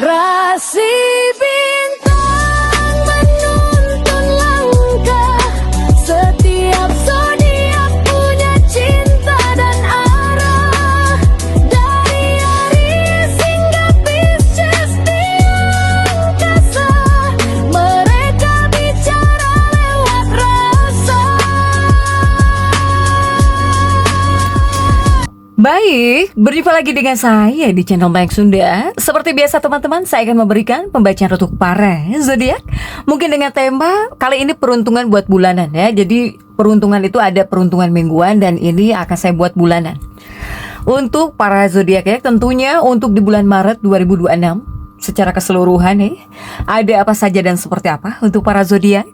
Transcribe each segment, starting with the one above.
Rasi bintang menuntun langkah, setiap zodiak punya cinta dan arah. Dari Aries hingga Pisces di angkasa, mereka bicara lewat rasa. Baik, berjumpa lagi dengan saya di channel Bank Sunda. Seperti biasa teman-teman, saya akan memberikan pembacaan untuk para zodiak. Mungkin dengan tema kali ini peruntungan buat bulanan ya. Jadi peruntungan itu ada peruntungan mingguan dan ini akan saya buat bulanan. Untuk para zodiak ya, tentunya untuk di bulan Maret 2026 secara keseluruhan nih, ada apa saja dan seperti apa untuk para zodiak.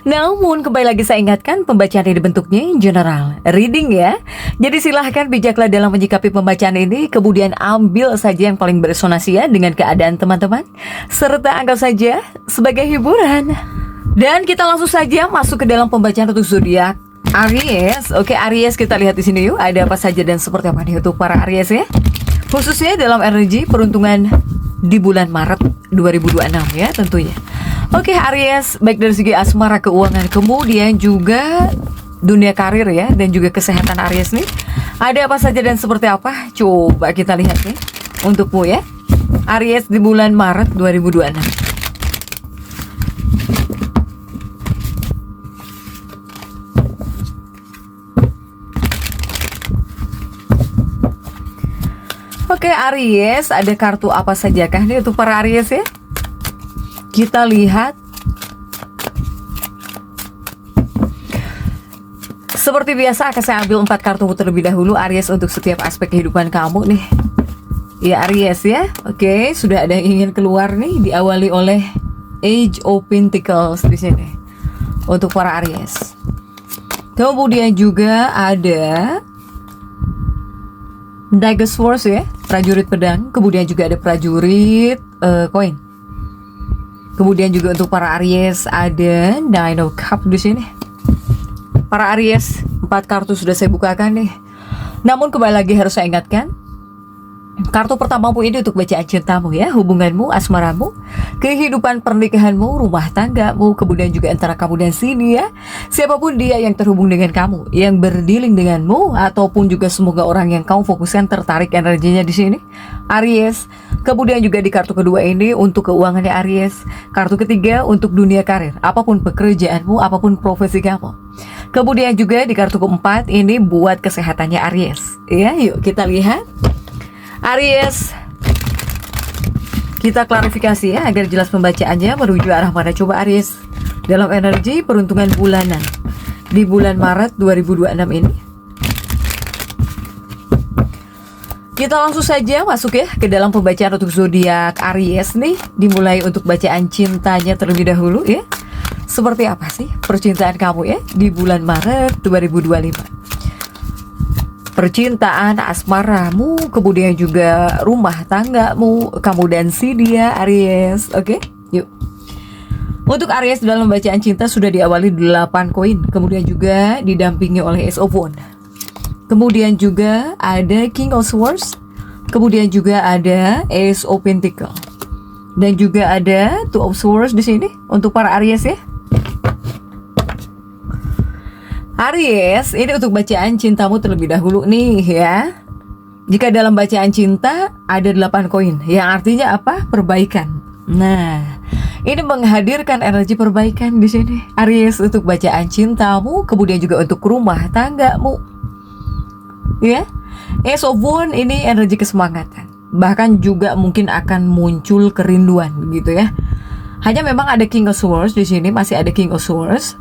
Namun kembali lagi saya ingatkan, pembacaan ini bentuknya general reading ya. Jadi silahkan bijaklah dalam menyikapi pembacaan ini, kemudian ambil saja yang paling beresonansi ya dengan keadaan teman-teman, serta anggap saja sebagai hiburan. Dan kita langsung saja masuk ke dalam pembacaan untuk zodiak Aries. Oke, Aries, kita lihat di sini yuk, ada apa saja dan seperti apa nih untuk para Aries ya. Khususnya dalam energi peruntungan di bulan Maret 2026 ya tentunya. Oke, Aries, baik dari segi asmara, keuangan, kemudian juga dunia karir ya, dan juga kesehatan Aries nih. Ada apa saja dan seperti apa? Coba kita lihat nih untukmu ya, Aries di bulan Maret 2026. Oke, Aries, ada kartu apa sajakah nih untuk para Aries ya? Kita lihat. Seperti biasa akan saya ambil 4 kartu terlebih dahulu Aries untuk setiap aspek kehidupan kamu nih. Ya Aries ya. Oke, sudah ada yang ingin keluar nih, diawali oleh Age of Pentacles di sini untuk para Aries. Kemudian juga ada Dagger Swords ya, prajurit pedang. Kemudian juga ada prajurit koin. Kemudian juga untuk para Aries ada Nine of Cups di sini. Para Aries, 4 kartu sudah saya bukakan nih. Namun kembali lagi harus saya ingatkan, kartu pertamamu ini untuk bacaan cintamu ya, hubunganmu, asmaramu, kehidupan pernikahanmu, rumah tanggamu, kemudian juga antara kamu dan si dia, siapapun dia yang terhubung dengan kamu, yang berdealing denganmu, ataupun juga semoga orang yang kamu fokuskan tertarik energinya di sini, Aries. Kemudian juga di kartu kedua ini untuk keuangannya Aries, kartu ketiga untuk dunia karir, apapun pekerjaanmu, apapun profesi kamu. Kemudian juga di kartu keempat ini buat kesehatannya Aries. Ya, yuk kita lihat. Aries, kita klarifikasi ya agar jelas pembacaannya menuju arah mana. Coba Aries dalam energi peruntungan bulanan di bulan Maret 2026 ini. Kita langsung saja masuk ya ke dalam pembacaan untuk zodiak Aries nih. Dimulai untuk bacaan cintanya terlebih dahulu ya. Seperti apa sih percintaan kamu ya di bulan Maret 2025? Percintaan, asmaramu, kemudian juga rumah tanggamu, kamu dan si dia Aries. Oke, yuk. Untuk Aries dalam bacaan cinta sudah diawali 8 koin, kemudian juga didampingi oleh Ace of Wands. Kemudian juga ada King of Swords, kemudian juga ada Ace of Pentacles. Dan juga ada Two of Swords di sini untuk para Aries ya. Aries, ini untuk bacaan cintamu terlebih dahulu nih ya. Jika dalam bacaan cinta ada 8 koin, yang artinya apa? Perbaikan. Nah, ini menghadirkan energi perbaikan di sini. Aries untuk bacaan cintamu, kemudian juga untuk rumah tanggamu. Ya. Ace of Wands ini energi kesemangatan. Bahkan juga mungkin akan muncul kerinduan gitu ya. Hanya memang ada King of Swords di sini, masih ada King of Swords.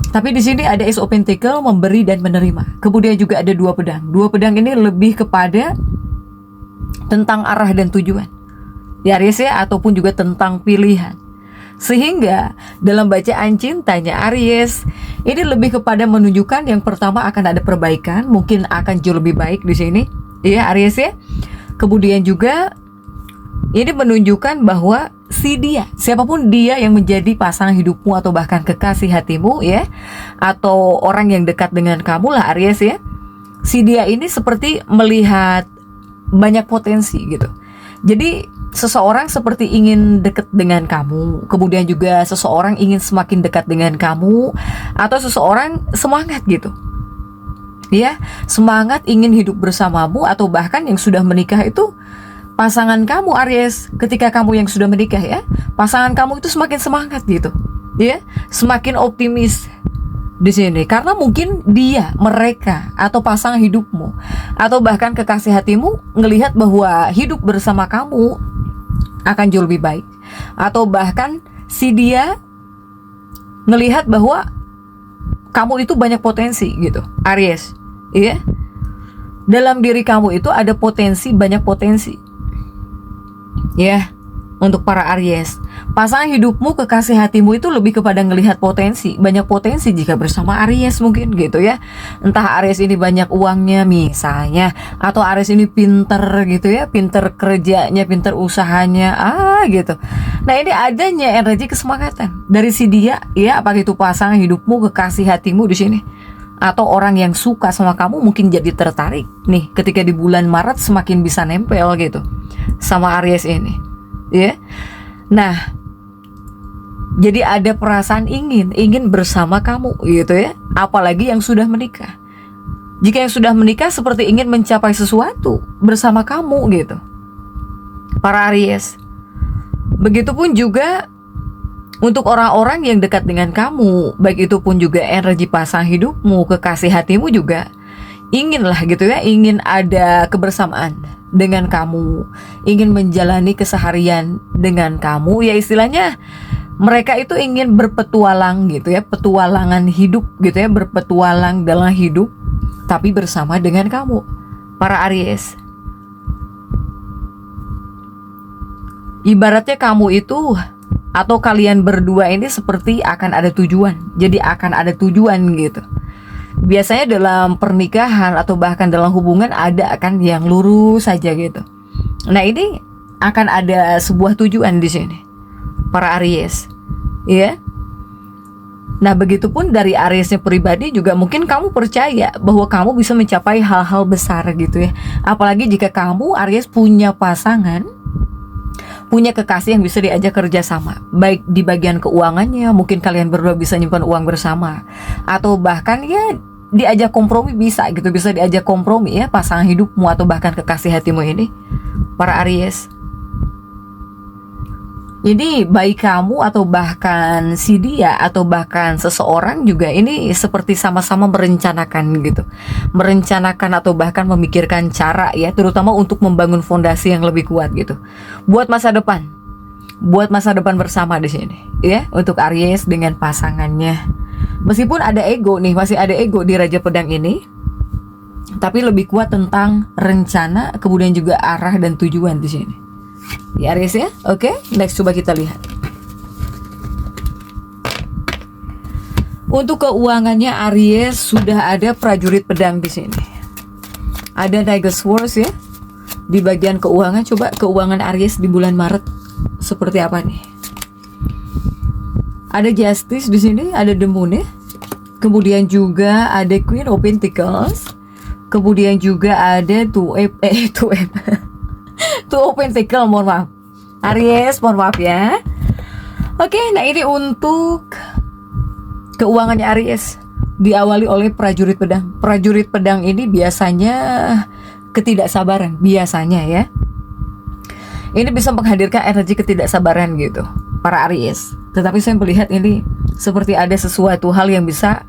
Tapi di sini ada Ace of Pentacles, memberi dan menerima. Kemudian juga ada 2 pedang. 2 pedang ini lebih kepada tentang arah dan tujuan. Ya Aries ya, ataupun juga tentang pilihan. Sehingga dalam bacaan cintanya Aries ini lebih kepada menunjukkan yang pertama akan ada perbaikan, mungkin akan jauh lebih baik di sini. Ya Aries ya. Kemudian juga ini menunjukkan bahwa si dia, siapapun dia yang menjadi pasangan hidupmu atau bahkan kekasih hatimu ya, atau orang yang dekat dengan kamu lah Aries ya, si dia ini seperti melihat banyak potensi gitu. Jadi seseorang seperti ingin dekat dengan kamu, kemudian juga seseorang ingin semakin dekat dengan kamu, atau seseorang semangat gitu. Ya, semangat ingin hidup bersamamu, atau bahkan yang sudah menikah itu pasangan kamu Aries. Ketika kamu yang sudah menikah ya, pasangan kamu itu semakin semangat gitu. Ya, semakin optimis di sini karena mungkin mereka atau pasangan hidupmu atau bahkan kekasih hatimu ngelihat bahwa hidup bersama kamu akan jauh lebih baik, atau bahkan si dia ngelihat bahwa kamu itu banyak potensi gitu Aries. Iya, dalam diri kamu itu ada potensi, banyak potensi ya. Untuk para Aries, pasangan hidupmu, kekasih hatimu itu lebih kepada ngelihat potensi, banyak potensi jika bersama Aries mungkin gitu ya. Entah Aries ini banyak uangnya misalnya, atau Aries ini pinter gitu ya, pinter kerjanya, pinter usahanya, gitu. Nah ini adanya energi kesemangatan dari si dia ya, apakah itu pasangan hidupmu, kekasih hatimu di sini, atau orang yang suka sama kamu mungkin jadi tertarik nih ketika di bulan Maret semakin bisa nempel gitu sama Aries ini. Ya, nah, jadi ada perasaan ingin bersama kamu gitu ya, apalagi yang sudah menikah. Jika yang sudah menikah seperti ingin mencapai sesuatu bersama kamu gitu, para Aries. Begitupun juga untuk orang-orang yang dekat dengan kamu, baik itu pun juga energi pasangan hidupmu, kekasih hatimu juga inginlah gitu ya, ingin ada kebersamaan dengan kamu, ingin menjalani keseharian dengan kamu ya, istilahnya mereka itu ingin berpetualang gitu ya, petualangan hidup gitu ya, berpetualang dalam hidup tapi bersama dengan kamu para Aries. Ibaratnya kamu itu atau kalian berdua ini seperti akan ada tujuan, jadi akan ada tujuan gitu. Biasanya dalam pernikahan atau bahkan dalam hubungan ada akan yang lurus saja gitu. Nah ini akan ada sebuah tujuan di sini, para Aries, ya. Nah begitupun dari Ariesnya pribadi juga mungkin kamu percaya bahwa kamu bisa mencapai hal-hal besar gitu ya. Apalagi jika kamu Aries punya pasangan, punya kekasih yang bisa diajak kerja sama, baik di bagian keuangannya, mungkin kalian berdua bisa nyimpan uang bersama, atau bahkan ya diajak kompromi bisa gitu, bisa diajak kompromi ya pasangan hidupmu atau bahkan kekasih hatimu ini, para Aries. Jadi baik kamu atau bahkan si dia atau bahkan seseorang juga ini seperti sama-sama merencanakan gitu, merencanakan atau bahkan memikirkan cara ya, terutama untuk membangun fondasi yang lebih kuat gitu, buat masa depan bersama di sini ya, untuk Aries dengan pasangannya. Meskipun ada ego nih, masih ada ego di Raja Pedang ini, tapi lebih kuat tentang rencana, kemudian juga arah dan tujuan di sini. Ya Aries ya, oke. Next coba kita lihat. Untuk keuangannya Aries sudah ada prajurit pedang di sini. Ada Tiger Swords ya. Di bagian keuangan, coba keuangan Aries di bulan Maret seperti apa nih? Ada Justice di sini, ada The Moon ya. Kemudian juga ada Queen of Pentacles. Kemudian juga ada Two of Pentacles, mohon maaf. Aries, mohon maaf ya. Oke, nah ini untuk keuangannya Aries. Diawali oleh prajurit pedang. Prajurit pedang ini biasanya ketidaksabaran, biasanya ya. Ini bisa menghadirkan energi ketidaksabaran gitu, para Aries. Tetapi saya melihat ini seperti ada sesuatu hal yang bisa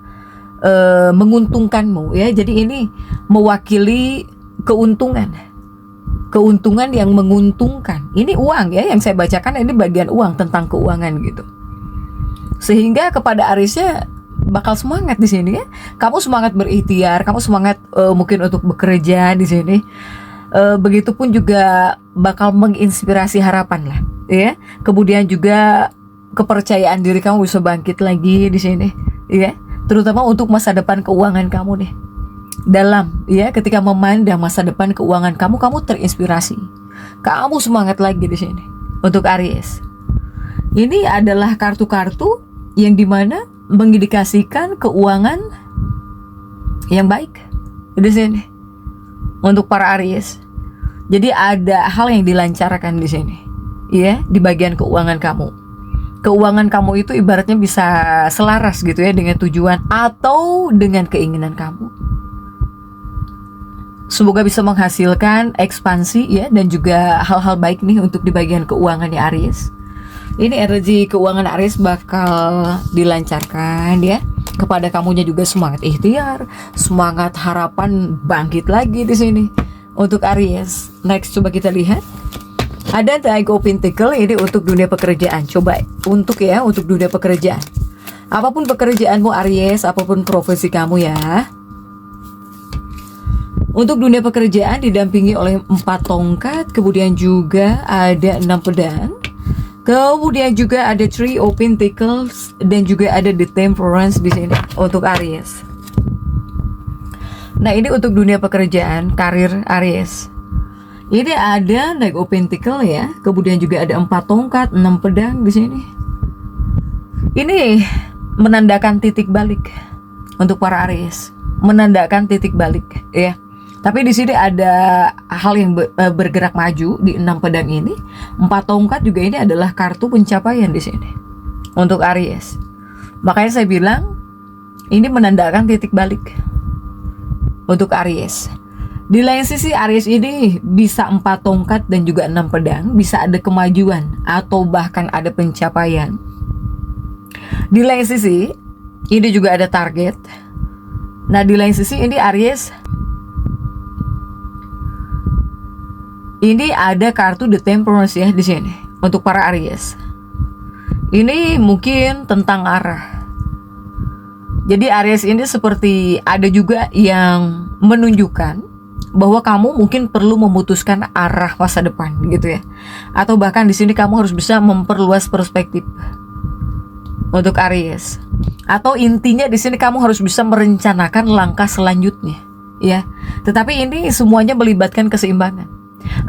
menguntungkanmu ya. Jadi ini mewakili keuntungan yang menguntungkan. Ini uang ya, yang saya bacakan ini bagian uang, tentang keuangan gitu. Sehingga kepada Arisnya bakal semangat di sini ya. Kamu semangat berikhtiar, kamu semangat mungkin untuk bekerja di sini. Begitupun juga bakal menginspirasi harapan lah ya. Kemudian juga kepercayaan diri kamu bisa bangkit lagi di sini ya, terutama untuk masa depan keuangan kamu nih. Dalam ya, ketika memandang masa depan keuangan kamu terinspirasi, kamu semangat lagi di sini. Untuk Aries, ini adalah kartu-kartu yang dimana mengindikasikan keuangan yang baik di sini untuk para Aries. Jadi ada hal yang dilancarkan di sini ya di bagian keuangan kamu. Keuangan kamu itu ibaratnya bisa selaras gitu ya dengan tujuan atau dengan keinginan kamu. Semoga bisa menghasilkan ekspansi ya dan juga hal-hal baik nih untuk di bagian keuangannya Aries. Ini energi keuangan Aries bakal dilancarkan ya. Kepada kamunya juga semangat ikhtiar, semangat harapan bangkit lagi di sini untuk Aries. Next coba kita lihat. Ada Knight of Pentacles ini untuk dunia pekerjaan. Coba untuk dunia pekerjaan. Apapun pekerjaanmu Aries, apapun profesi kamu ya. Untuk dunia pekerjaan didampingi oleh 4 tongkat, kemudian juga ada 6 pedang. Kemudian juga ada Three of Pentacles dan juga ada The Temperance di sini untuk Aries. Nah, ini untuk dunia pekerjaan, karir Aries. Ini ada Knight of Pentacles ya, kemudian juga ada 4 tongkat, 6 pedang di sini. Ini menandakan titik balik untuk para Aries, menandakan titik balik ya. Tapi di sini ada hal yang bergerak maju di 6 pedang ini. 4 tongkat juga ini adalah kartu pencapaian di sini untuk Aries. Makanya saya bilang ini menandakan titik balik untuk Aries. Di lain sisi Aries ini bisa 4 tongkat dan juga 6 pedang, bisa ada kemajuan atau bahkan ada pencapaian. Di lain sisi ini juga ada target. Nah, di lain sisi ini Aries ini ada kartu The Temperance ya di sini untuk para Aries. Ini mungkin tentang arah. Jadi Aries ini seperti ada juga yang menunjukkan bahwa kamu mungkin perlu memutuskan arah masa depan gitu ya. Atau bahkan di sini kamu harus bisa memperluas perspektif untuk Aries. Atau intinya di sini kamu harus bisa merencanakan langkah selanjutnya ya. Tetapi ini semuanya melibatkan keseimbangan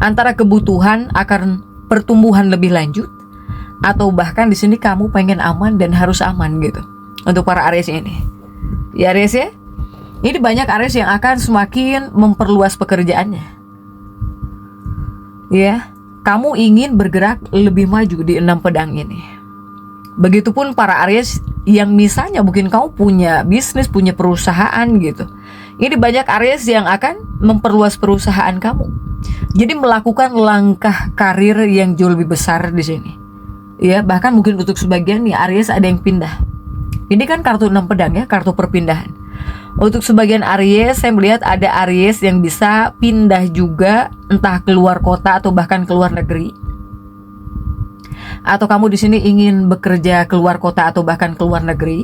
antara kebutuhan akan pertumbuhan lebih lanjut atau bahkan di sini kamu pengen aman dan harus aman gitu untuk para Aries ini. Ya Aries ya. Ini banyak Aries yang akan semakin memperluas pekerjaannya. Ya, kamu ingin bergerak lebih maju di 6 pedang ini. Begitupun para Aries yang misalnya mungkin kamu punya bisnis, punya perusahaan gitu. Ini banyak Aries yang akan memperluas perusahaan kamu. Jadi melakukan langkah karir yang jauh lebih besar di sini. Ya, bahkan mungkin untuk sebagian nih Aries ada yang pindah. Ini kan kartu 6 pedang ya, kartu perpindahan. Untuk sebagian Aries, saya melihat ada Aries yang bisa pindah juga, entah keluar kota atau bahkan keluar negeri. Atau kamu di sini ingin bekerja keluar kota atau bahkan keluar negeri.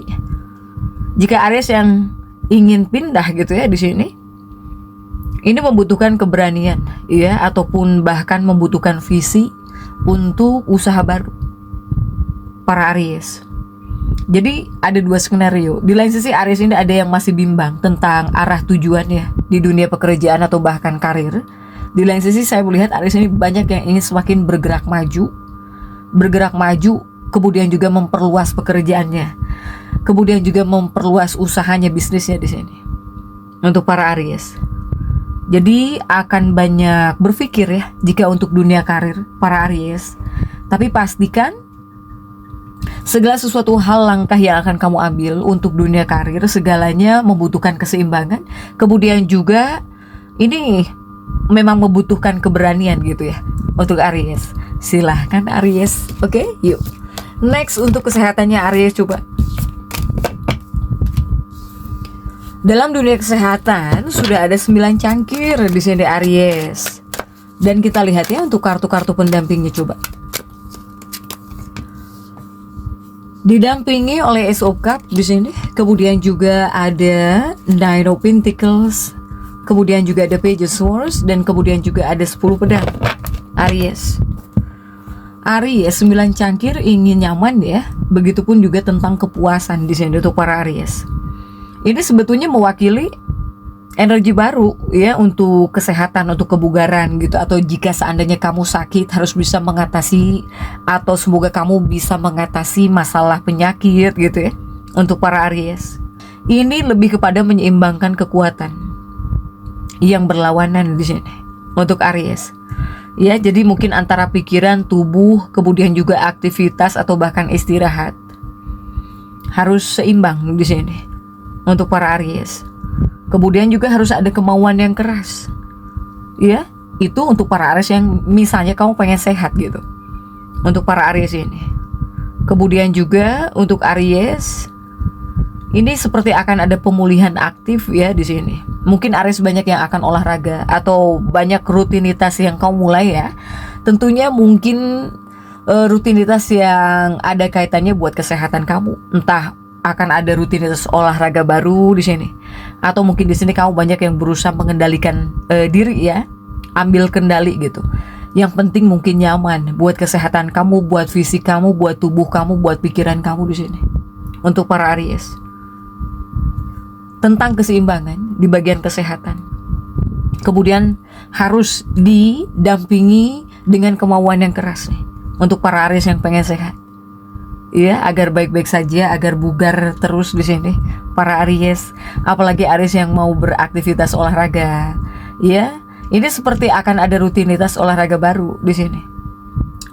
Jika Aries yang ingin pindah gitu ya di sini, ini membutuhkan keberanian ya, ataupun bahkan membutuhkan visi untuk usaha baru para Aries. Jadi ada 2 skenario. Di lain sisi Aries ini ada yang masih bimbang tentang arah tujuannya di dunia pekerjaan atau bahkan karir. Di lain sisi saya melihat Aries ini banyak yang ingin semakin bergerak maju, kemudian juga memperluas pekerjaannya, kemudian juga memperluas usahanya, bisnisnya di sini untuk para Aries. Jadi akan banyak berpikir ya jika untuk dunia karir para Aries. Tapi pastikan segala sesuatu hal langkah yang akan kamu ambil untuk dunia karir, segalanya membutuhkan keseimbangan. Kemudian juga ini memang membutuhkan keberanian gitu ya untuk Aries. Silahkan Aries. Oke, yuk. Next untuk kesehatannya Aries coba. Dalam dunia kesehatan sudah ada 9 cangkir di sini Aries. Dan kita lihat ya untuk kartu-kartu pendampingnya coba. Didampingi oleh Ace of Cups di sini, kemudian juga ada Nine of Pentacles, kemudian juga ada Page of Swords, dan kemudian juga ada 10 pedang. Aries, 9 cangkir ingin nyaman ya. Begitupun juga tentang kepuasan di sini untuk para Aries. Ini sebetulnya mewakili energi baru ya untuk kesehatan, untuk kebugaran gitu. Atau jika seandainya kamu sakit harus bisa mengatasi, atau semoga kamu bisa mengatasi masalah penyakit gitu ya untuk para Aries. Ini lebih kepada menyeimbangkan kekuatan yang berlawanan di sini untuk Aries. Ya, jadi mungkin antara pikiran, tubuh, kemudian juga aktivitas atau bahkan istirahat harus seimbang di sini untuk para Aries. Kemudian juga harus ada kemauan yang keras. Ya, itu untuk para Aries yang misalnya kamu pengen sehat gitu. Untuk para Aries ini. Kemudian juga untuk Aries ini seperti akan ada pemulihan aktif ya di sini. Mungkin Aries banyak yang akan olahraga atau banyak rutinitas yang kamu mulai ya. Tentunya mungkin rutinitas yang ada kaitannya buat kesehatan kamu. Entah akan ada rutinitas olahraga baru di sini, atau mungkin di sini kamu banyak yang berusaha mengendalikan diri ya, ambil kendali gitu. Yang penting mungkin nyaman buat kesehatan kamu, buat fisik kamu, buat tubuh kamu, buat pikiran kamu di sini. Untuk para Aries, tentang keseimbangan di bagian kesehatan. Kemudian harus didampingi dengan kemauan yang keras nih untuk para Aries yang pengen sehat. Ya, agar baik-baik saja, agar bugar terus di sini para Aries, apalagi Aries yang mau beraktivitas olahraga. Ya, ini seperti akan ada rutinitas olahraga baru di sini.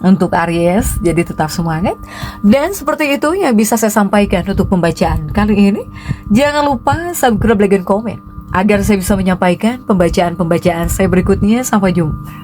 Untuk Aries, jadi tetap semangat. Dan seperti itu yang bisa saya sampaikan untuk pembacaan kali ini. Jangan lupa subscribe, like, dan komen agar saya bisa menyampaikan pembacaan-pembacaan saya berikutnya. Sampai jumpa.